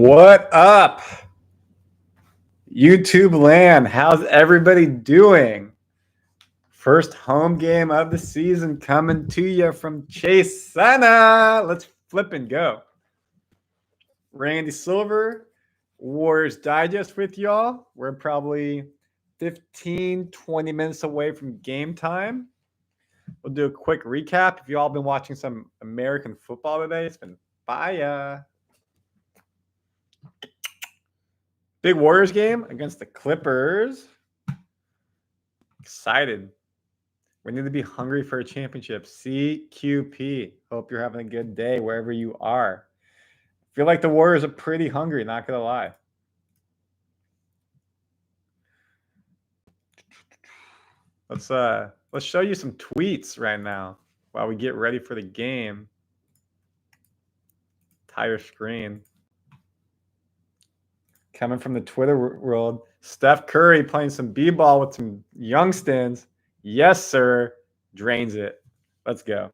What up, YouTube land? How's everybody doing? First home game of the season coming to you from Chase Center. Let's flip and go. Randy Silver, Warriors Digest with y'all. We're probably 15, 20 minutes away from game time. We'll do a quick recap. If you all been watching some American football today, it's been fire. Big Warriors game against the Clippers. Excited. We need to be hungry for a championship. CQP. Hope you're having a good day wherever you are. I feel like the Warriors are pretty hungry, not going to lie. Let's show you some tweets right now while we get ready for the game. Entire screen. Coming from the Twitter world, Steph Curry playing some b-ball with some youngstins. Yes, sir. Drains it. Let's go.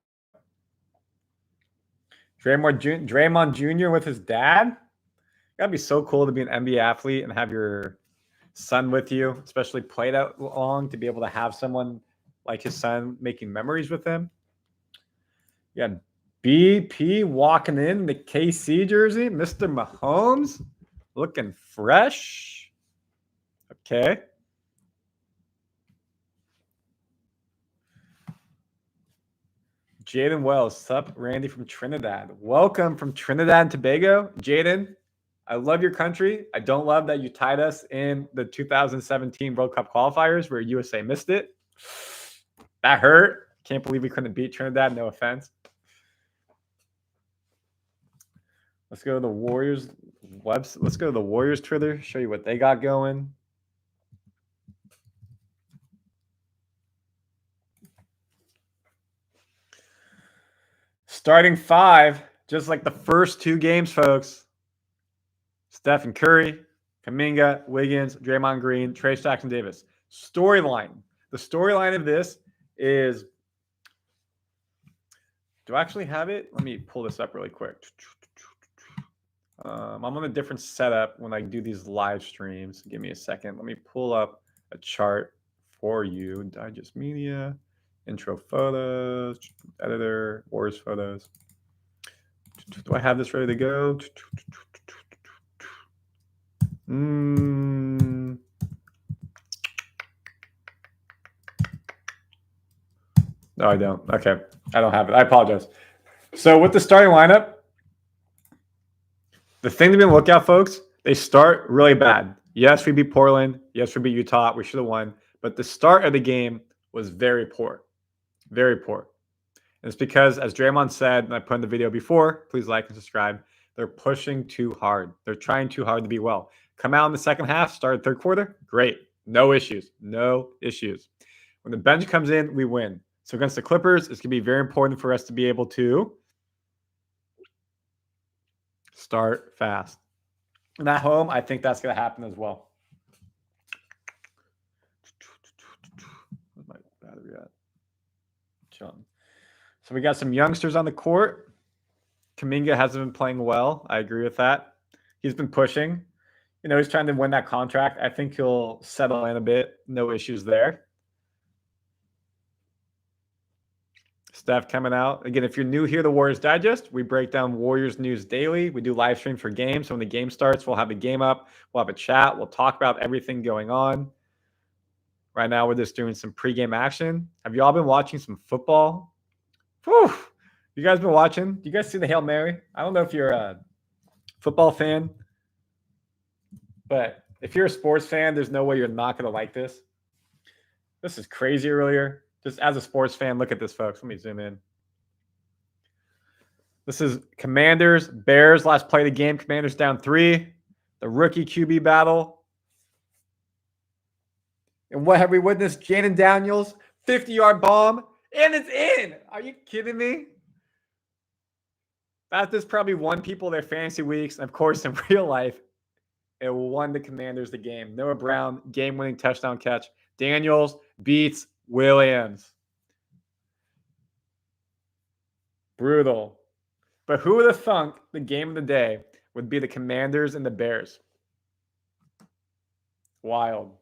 Draymond Jr. with his dad. Gotta be so cool to be an NBA athlete and have your son with you, especially played out long, to be able to have someone like his son making memories with him. Yeah, BP walking in the KC jersey. Mr. Mahomes looking fresh. Okay. Jaden Wells, sup, Randy from Trinidad. Welcome from Trinidad and Tobago. Jaden, I love your country. I don't love that you tied us in the 2017 World Cup qualifiers where USA missed it. That hurt. Can't believe we couldn't beat Trinidad. No offense. Let's go to the Warriors website. Let's go to the Warriors Twitter, show you what they got going. Starting five, just like the first two games, folks. Steph Curry, Kuminga, Wiggins, Draymond Green, Trayce Jackson-Davis. Storyline. The storyline of this is, do I actually have it? Let me pull this up really quick. I'm on a different setup when I do these live streams. Give me a second. Let me pull up a chart for you. Digest Media, intro photos, editor, Warriors photos. Do I have this ready to go? No, I don't. Okay. I don't have it. I apologize. So with the starting lineup, the thing to be on the lookout, folks, they start really bad. Yes, we beat Portland. Yes, we beat Utah. We should have won. But the start of the game was very poor. Very poor. And it's because, as Draymond said, and I put in the video before, please like and subscribe, they're pushing too hard. They're trying too hard to be well. Come out in the second half, start third quarter, great. No issues. No issues. When the bench comes in, we win. So against the Clippers, it's going to be very important for us to be able to start fast. And at home, I think that's going to happen as well. Where's my battery at? Chilling. So we got some youngsters on the court. Kuminga hasn't been playing well. I agree with that. He's been pushing. You know, he's trying to win that contract. I think he'll settle in a bit. No issues there. Steph coming out. Again, if you're new here to Warriors Digest, we break down Warriors news daily. We do live streams for games. So when the game starts, we'll have a game up. We'll have a chat. We'll talk about everything going on. Right now, we're just doing some pregame action. Have you all been watching some football? Whew. You guys been watching? Do you guys see the Hail Mary? I don't know if you're a football fan, but if you're a sports fan, there's no way you're not going to like this. This is crazy earlier. Just as a sports fan, look at this, folks. Let me zoom in. This is Commanders, Bears, last play of the game. Commanders down 3. The rookie QB battle. And what have we witnessed? Jaden Daniels, 50-yard bomb, and it's in. Are you kidding me? That just probably won people their fantasy weeks. And, of course, in real life, it won the Commanders the game. Noah Brown, game-winning touchdown catch. Daniels beats Williams. Brutal. But who would have thunk the game of the day would be the Commanders and the Bears. Wild.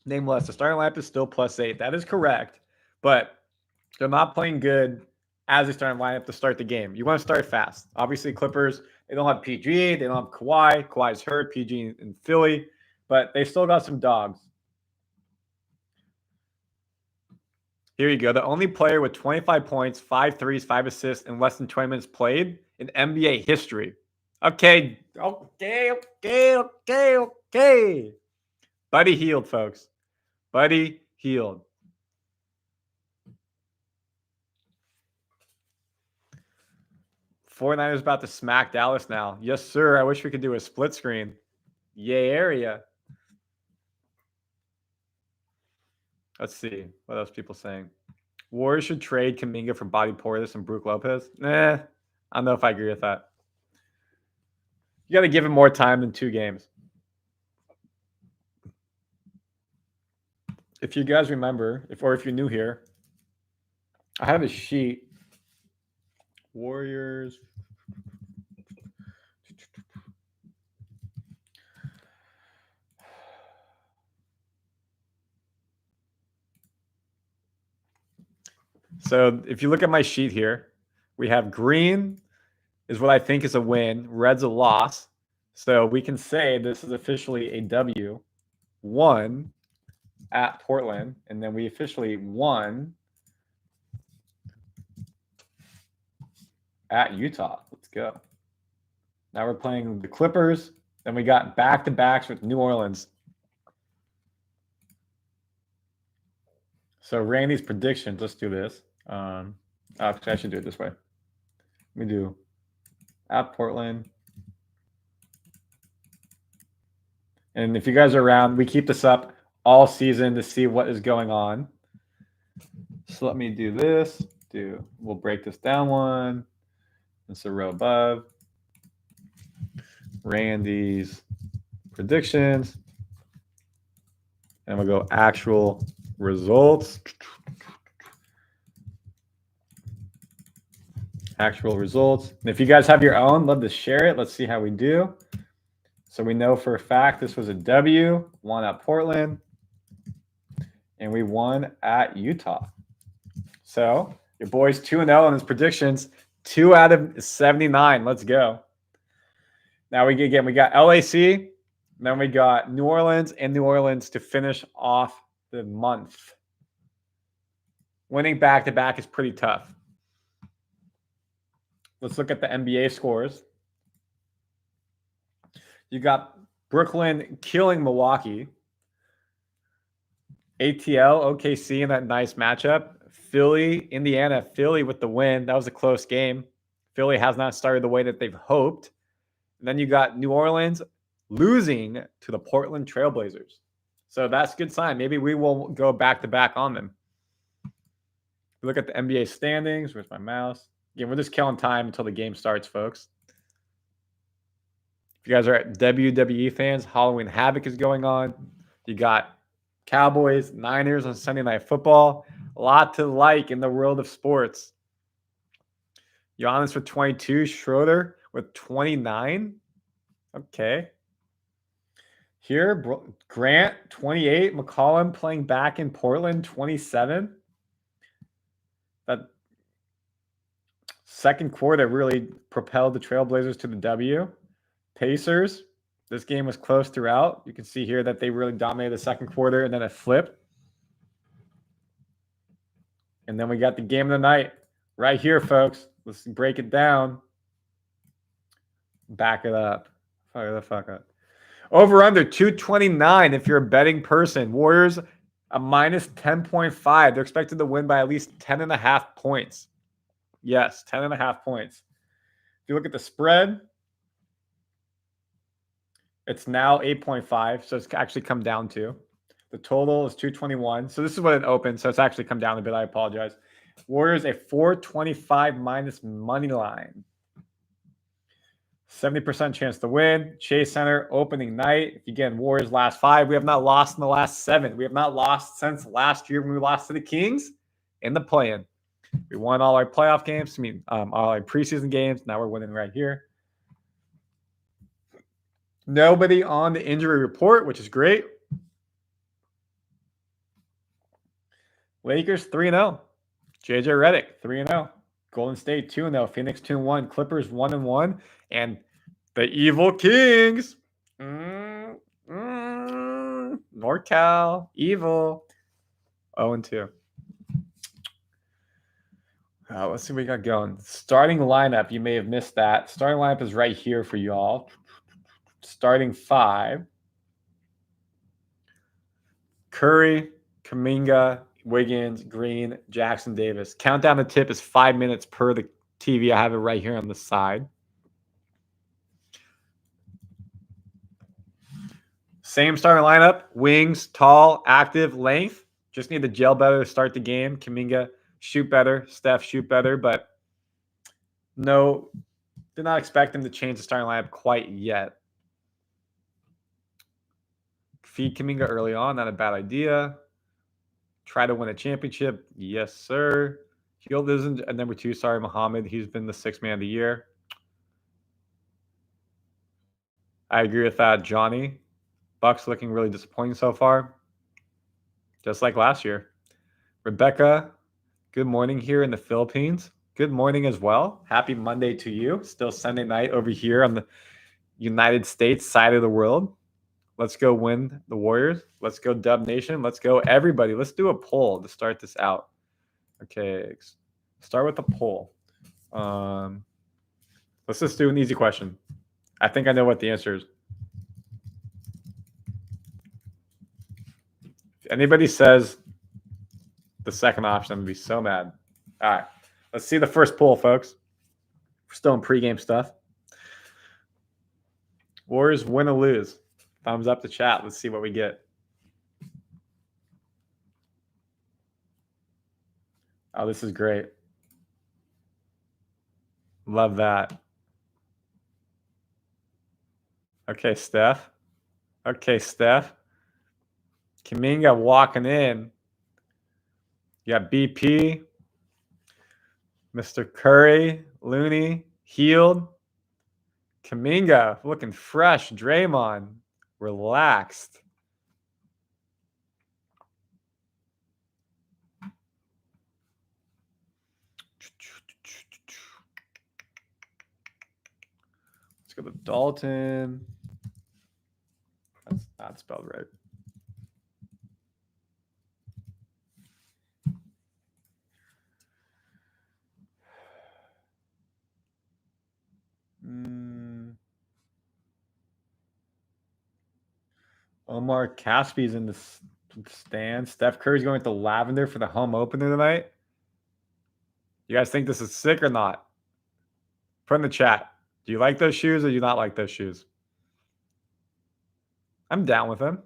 Nameless. The starting lineup is still +8. That is correct. But they're not playing good as a starting lineup to start the game. You want to start fast. Obviously, Clippers, they don't have PG. They don't have Kawhi. Kawhi's hurt. PG in Philly. But they still got some dogs. Here you go. The only player with 25 points, 5 threes, 5 assists, in less than 20 minutes played in NBA history. Okay. Buddy Hield, folks. Buddy Hield. '49ers about to smack Dallas now. Yes, sir. I wish we could do a split screen. Yay area. Let's see. What else people saying? Warriors should trade Kuminga for Bobby Portis and Brook Lopez. I don't know if I agree with that. You got to give him more time than 2 games. If you guys remember, if you're new here, I have a sheet. Warriors. So if you look at my sheet here, we have green is what I think is a win. Red's a loss. So we can say this is officially a W. 1 at Portland. And then we officially won at Utah. Let's go. Now we're playing the Clippers. Then we got back-to-backs with New Orleans. So Randy's predictions. Let's do this. Actually, I should do it this way. Let me do at Portland. And if you guys are around, we keep this up all season to see what is going on. So let me do this. We'll break this down one. It's a row above. Randy's predictions. And we'll go actual results. Actual results. And if you guys have your own, love to share it. Let's see how we do. So we know for a fact this was a W, 1 at Portland, and we won at Utah. So your boy's 2-0 in his predictions, 2 out of 79. Let's go. Now we got LAC, then we got New Orleans and New Orleans to finish off the month. Winning back-to-back is pretty tough. Let's look at the NBA scores. You got Brooklyn killing Milwaukee. ATL, OKC in that nice matchup. Philly, Indiana, Philly with the win. That was a close game. Philly has not started the way that they've hoped. And then you got New Orleans losing to the Portland Trailblazers. So that's a good sign. Maybe we will go back-to-back on them. Look at the NBA standings. Where's my mouse? Again, we're just killing time until the game starts, folks. If you guys are WWE fans, Halloween Havoc is going on. You got Cowboys, Niners on Sunday Night Football. A lot to like in the world of sports. Giannis with 22. Schroeder with 29. Okay. Here, Grant, 28. McCollum playing back in Portland, 27. That second quarter really propelled the Trailblazers to the W. Pacers, this game was close throughout. You can see here that they really dominated the second quarter, and then it flipped. And then we got the game of the night right here, folks. Let's break it down. Back it up. Fire the fuck up. Over under 229 if you're a betting person. Warriors a minus 10.5. They're expected to win by at least 10.5 points. Yes, 10.5 points. If you look at the spread, it's now 8.5, so it's actually come down to. The total is 221. So this is what it opened, so it's actually come down a bit. I apologize. Warriors a 425 minus money line. 70% chance to win. Chase Center opening night. Again, Warriors last 5. We have not lost in the last 7. We have not lost since last year when we lost to the Kings in the play-in. We won all our playoff games. All our preseason games. Now we're winning right here. Nobody on the injury report, which is great. Lakers 3-0. JJ Redick 3-0. Golden State 2-0. Phoenix 2-1. Clippers 1-1. And the Evil Kings. NorCal. Evil. 0-2. Let's see what we got going. Starting lineup. You may have missed that. Starting lineup is right here for y'all. Starting 5. Curry, Kuminga, Wiggins, Green, Jackson-Davis. Countdown to tip is 5 minutes per the TV. I have it right here on the side. Same starting lineup. Wings, tall, active, length. Just need to gel better to start the game. Kuminga, shoot better. Steph, shoot better. But no, did not expect him to change the starting lineup quite yet. Feed Kuminga early on. Not a bad idea. Try to win a championship. Yes, sir. Hield isn't a number 2. Sorry, Muhammad. He's been the 6th man of the year. I agree with that, Johnny. Bucks looking really disappointing so far. Just like last year. Rebecca, good morning here in the Philippines. Good morning as well. Happy Monday to you. Still Sunday night over here on the United States side of the world. Let's go win the Warriors. Let's go Dub Nation. Let's go everybody. Let's do a poll to start this out. Okay, start with a poll. Let's just do an easy question. I think I know what the answer is. If anybody says the second option, I'm going to be so mad. All right, let's see the first poll, folks. We're still in pregame stuff. Warriors win or lose? Thumbs up to chat. Let's see what we get. Oh, this is great. Love that. Okay, Steph. Kuminga walking in. You got BP, Mr. Curry, Looney, Hield, Kuminga looking fresh. Draymond, relaxed. Let's go to Dalton. That's not spelled right. Omar Caspi's in the stand. Steph Curry's going with the lavender for the home opener tonight. You guys think this is sick or not? Put in the chat. Do you like those shoes or do you not like those shoes? I'm down with them.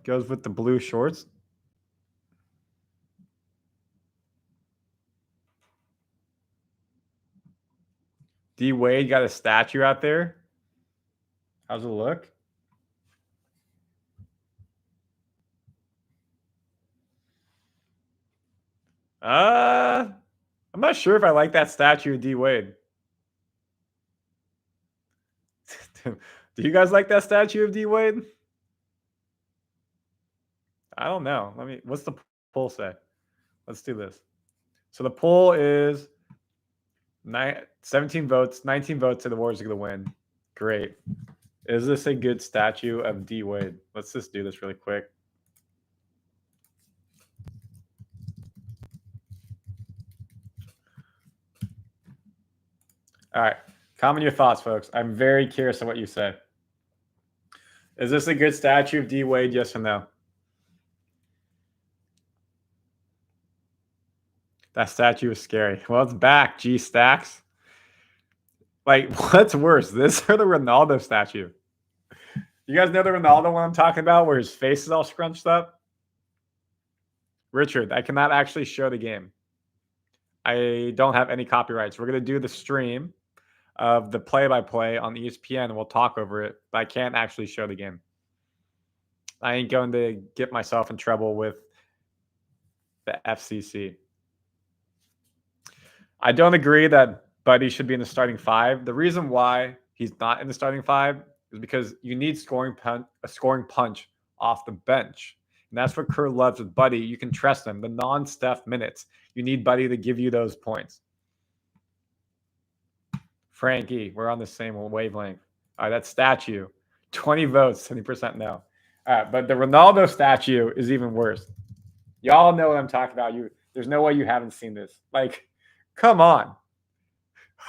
Goes with the blue shorts. D Wade got a statue out there. How's it look? I'm not sure if I like that statue of D Wade. Do you guys like that statue of D Wade? I don't know. What's the poll say? Let's do this. So the poll is 17 votes, 19 votes, and the Warriors are going to win. Great. Is this a good statue of D Wade? Let's just do this really quick. All right. Comment your thoughts, folks. I'm very curious of what you say. Is this a good statue of D Wade? Yes or no? That statue is scary. Well, it's back. G Stacks. Like, what's worse, this or the Ronaldo statue? You guys know the Ronaldo one I'm talking about where his face is all scrunched up? Richard, I cannot actually show the game. I don't have any copyrights. We're going to do the stream of the play-by-play on ESPN, and we'll talk over it, but I can't actually show the game. I ain't going to get myself in trouble with the FCC. I don't agree that Buddy should be in the starting five. The reason why he's not in the starting five is because you need a scoring punch off the bench. And that's what Kerr loves with Buddy. You can trust him. The non-Steph minutes. You need Buddy to give you those points. Frankie, we're on the same wavelength. All right, that statue. 20 votes, 70% no. All right, but the Ronaldo statue is even worse. Y'all know what I'm talking about. There's no way you haven't seen this. Like, come on.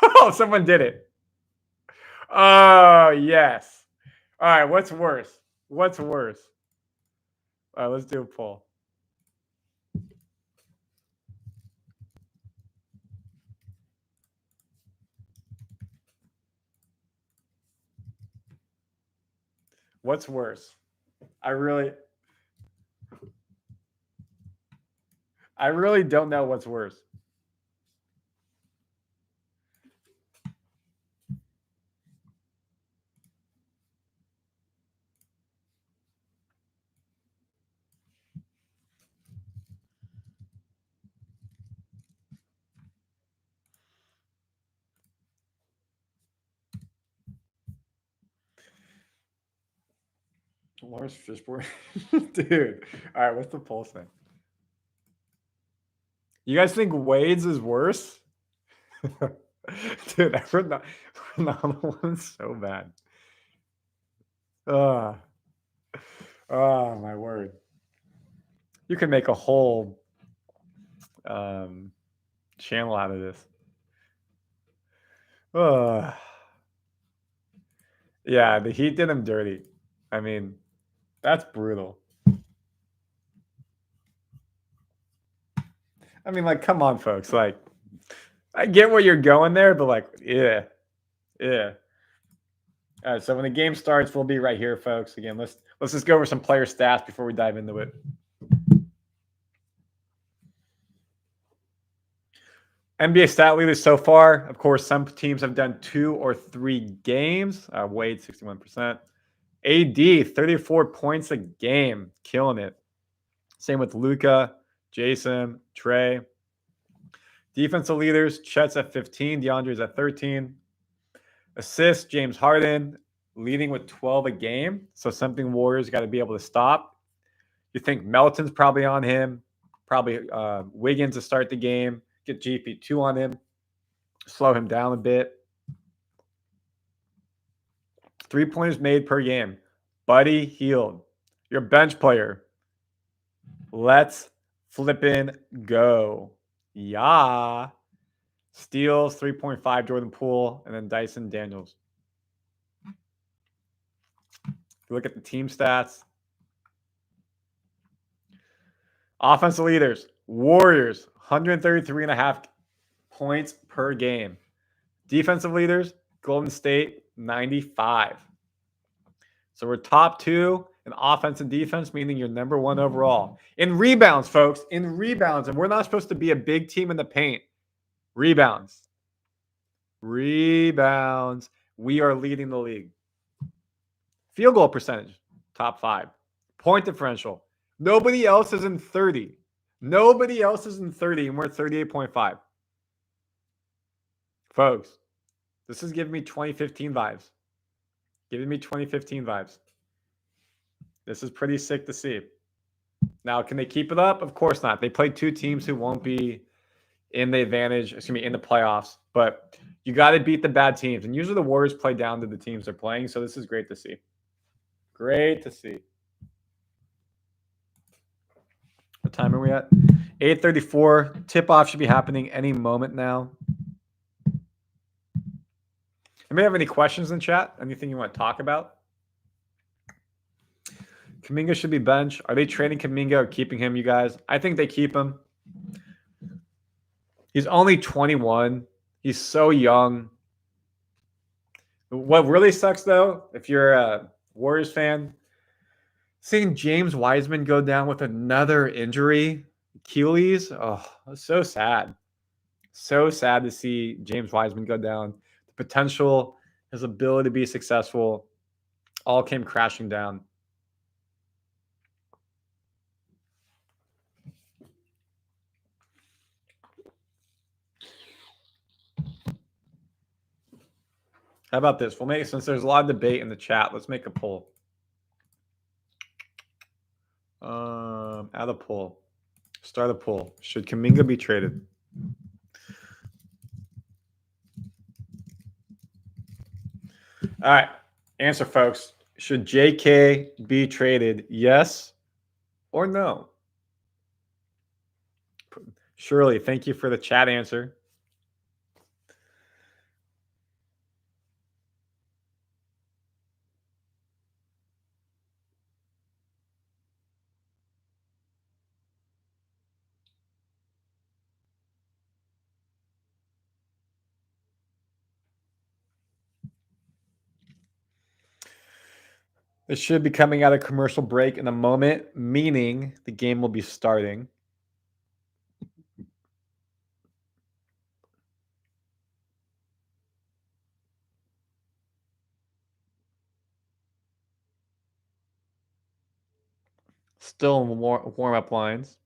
Oh, someone did it. Oh, yes. All right, what's worse? What's worse? All right, let's do a poll. What's worse? I really don't know what's worse. Lawrence Fishburne. Dude. All right, what's the poll thing? You guys think Wade's is worse? Dude, that Ronaldo one's so bad. Oh, my word. You can make a whole channel out of this. Yeah, the Heat did him dirty. I mean, that's brutal. I mean, like, come on, folks. Like, I get where you're going there, but like, yeah. All right, so when the game starts, we'll be right here, folks. Again, let's just go over some player stats before we dive into it. NBA stat leaders so far. Of course, some teams have done 2 or 3 games. Wade, 61%. AD, 34 points a game. Killing it. Same with Luka, Jason, Trey. Defensive leaders, Chet's at 15. DeAndre's at 13. Assists, James Harden, leading with 12 a game. So something Warriors got to be able to stop. You think Melton's probably on him. Probably Wiggins to start the game. Get GP2 on him. Slow him down a bit. 3-pointers made per game. Buddy Hield, your bench player. Let's flippin' go. Yeah. Steals, 3.5, Jordan Poole, and then Dyson Daniels. If you look at the team stats. Offensive leaders, Warriors, 133.5 points per game. Defensive leaders, Golden State, 95. So we're top 2 in offense and defense, meaning you're number 1 overall. In rebounds, folks, in rebounds, and we're not supposed to be a big team in the paint. Rebounds. We are leading the league. Field goal percentage, top 5. Point differential. Nobody else is in 30. Nobody else is in 30, and we're at 38.5. Folks, this is giving me 2015 vibes. This is pretty sick to see. Now, can they keep it up? Of course not. They play 2 teams who won't be in the in the playoffs, but you got to beat the bad teams. And usually the Warriors play down to the teams they're playing, so this is great to see. Great to see. What time are we at? 8:34. Tip-off should be happening any moment now. Anybody have any questions in chat? Anything you want to talk about? Kuminga should be benched. Are they trading Kuminga or keeping him, you guys? I think they keep him. He's only 21. He's so young. What really sucks, though, if you're a Warriors fan, seeing James Wiseman go down with another injury, Achilles, it's so sad. So sad to see James Wiseman go down. The potential, his ability to be successful, all came crashing down. How about this? We'll make, since there's a lot of debate in the chat, let's make a poll. Add a poll. Start a poll. Should Kuminga be traded? All right. Answer, folks. Should JK be traded? Yes or no? Shirley, thank you for the chat answer. It should be coming out of commercial break in a moment, meaning the game will be starting. Still in warm-up lines.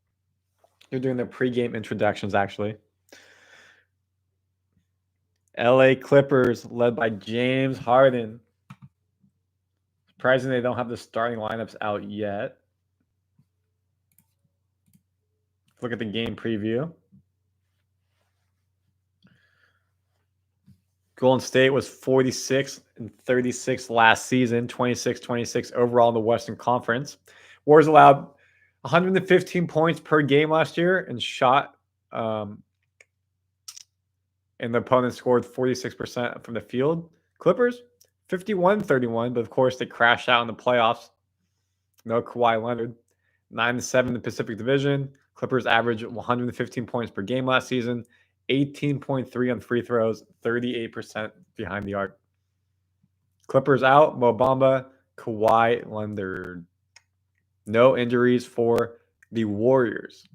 They're doing their pregame introductions, actually. LA Clippers led by James Harden. Surprising they don't have the starting lineups out yet. Look at the game preview. Golden State was 46-36 last season, 26-26 overall in the Western Conference. Warriors allowed 115 points per game last year and shot, and the opponent scored 46% from the field. Clippers, 51-31, but of course they crashed out in the playoffs. No Kawhi Leonard. 9-7 in the Pacific Division. Clippers averaged 115 points per game last season, 18.3 on free throws, 38% behind the arc. Clippers out, Mo Bamba, Kawhi Leonard. No injuries for the Warriors.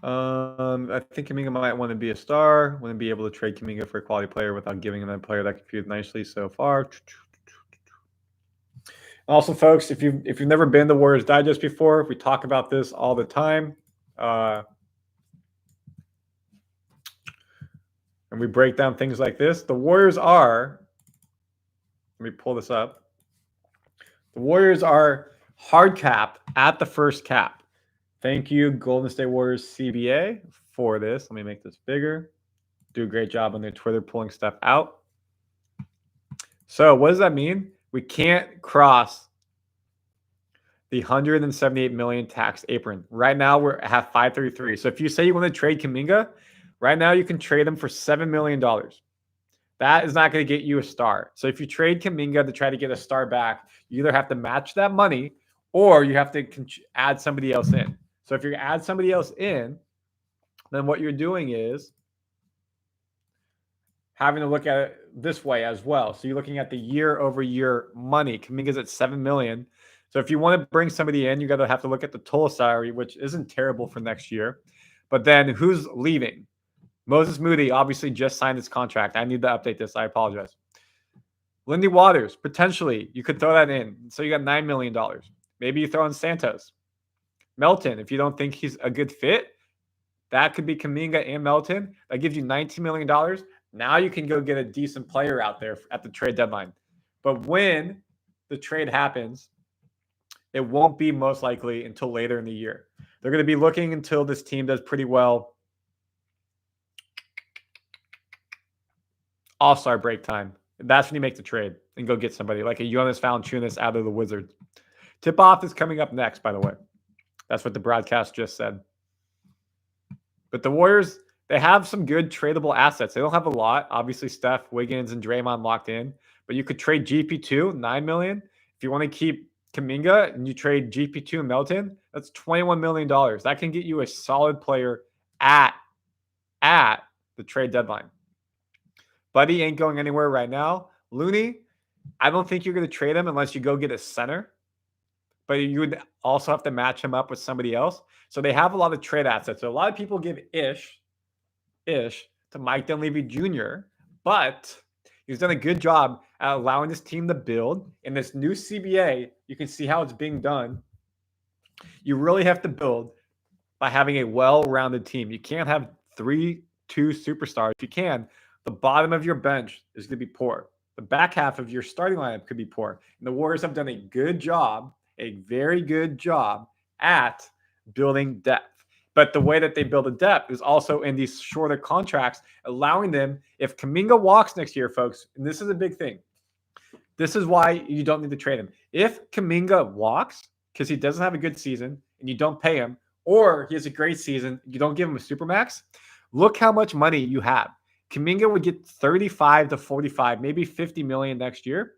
I think Kuminga might want to be a star. Wouldn't be able to trade Kuminga for a quality player without giving another player that could fuse nicely so far. Also, folks, if you've never been to Warriors Digest before, we talk about this all the time. And we break down things like this. The Warriors are, let me pull this up. The Warriors are hard capped at the first cap. Thank you, Golden State Warriors CBA, for this. Let me make this bigger. Do a great job on their Twitter pulling stuff out. So what does that mean? We can't cross the 178 million tax apron. Right now we're at 533. So if you say you want to trade Kuminga, right now you can trade him for $7 million. That is not going to get you a star. So if you trade Kuminga to try to get a star back, you either have to match that money or you have to add somebody else in. So if you add somebody else in, then what you're doing is having to look at it this way as well. So you're looking at the year-over-year money. Kuminga's at $7 million. So if you want to bring somebody in, you got to have to look at the total salary, which isn't terrible for next year. But then who's leaving? Moses Moody obviously just signed his contract. I need to update this. I apologize. Lindy Waters, potentially, you could throw that in. So you got $9 million. Maybe you throw in Santos. Melton, if you don't think he's a good fit, that could be Kuminga and Melton. That gives you $19 million. Now you can go get a decent player out there at the trade deadline. But when the trade happens, it won't be most likely until later in the year. They're going to be looking until this team does pretty well. All-Star break time. That's when you make the trade and go get somebody like a Jonas Valanciunas out of the Wizards. Tip-off is coming up next, by the way. That's what the broadcast just said. But the Warriors, they have some good tradable assets. They don't have a lot. Obviously, Steph, Wiggins, and Draymond locked in. But you could trade GP2, $9 million. If you want to keep Kuminga and you trade GP2 and Melton, that's $21 million. That can get you a solid player at the trade deadline. Buddy ain't going anywhere right now. Looney, I don't think you're going to trade him unless you go get a center. But you would also have to match him up with somebody else. So they have a lot of trade assets. So a lot of people give ish to Mike Dunleavy Jr., but he's done a good job at allowing this team to build. In this new CBA, you can see how it's being done. You really have to build by having a well-rounded team. You can't have 3 2 superstars if you can. The bottom of your bench is going to be poor. The back half of your starting lineup could be poor. And the Warriors have done a good job, a very good job at building depth. But the way that they build a depth is also in these shorter contracts, allowing them, if Kuminga walks next year, folks, and this is a big thing, this is why you don't need to trade him. If Kuminga walks because he doesn't have a good season and you don't pay him, or he has a great season, you don't give him a supermax, look how much money you have. Kuminga would get 35 to 45, maybe 50 million next year.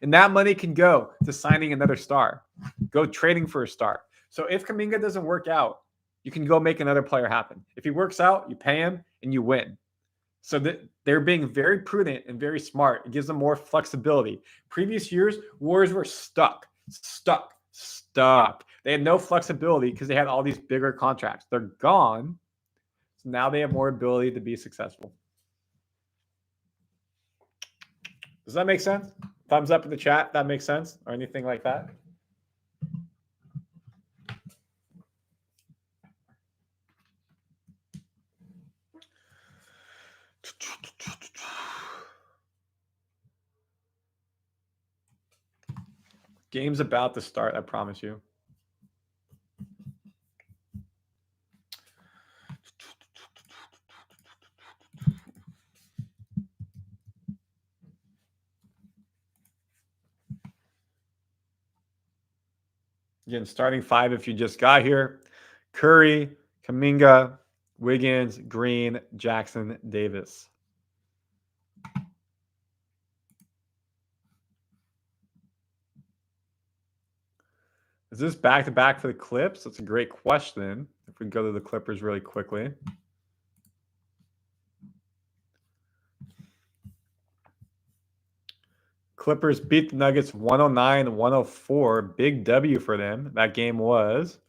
And that money can go to signing another star, go trading for a star. So if Kuminga doesn't work out, you can go make another player happen. If he works out, you pay him and you win. So they're being very prudent and very smart. It gives them more flexibility. Previous years, Warriors were stuck. They had no flexibility because they had all these bigger contracts. They're gone. So now they have more ability to be successful. Does that make sense? Thumbs up in the chat. That makes sense, or anything like that. Game's about to start, I promise you. Again, starting 5 if you just got here. Curry, Kuminga, Wiggins, Green, Jackson-Davis. Is this back-to-back for the Clips? That's a great question. If we go to the Clippers really quickly. Clippers beat the Nuggets 109-104. Big W for them. That game was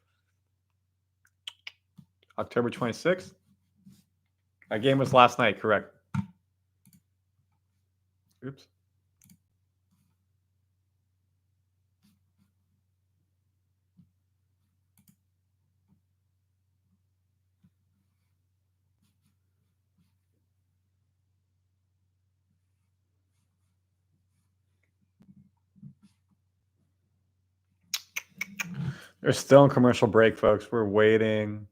October 26th. That game was last night, correct? Oops. They're still in commercial break, folks. We're waiting.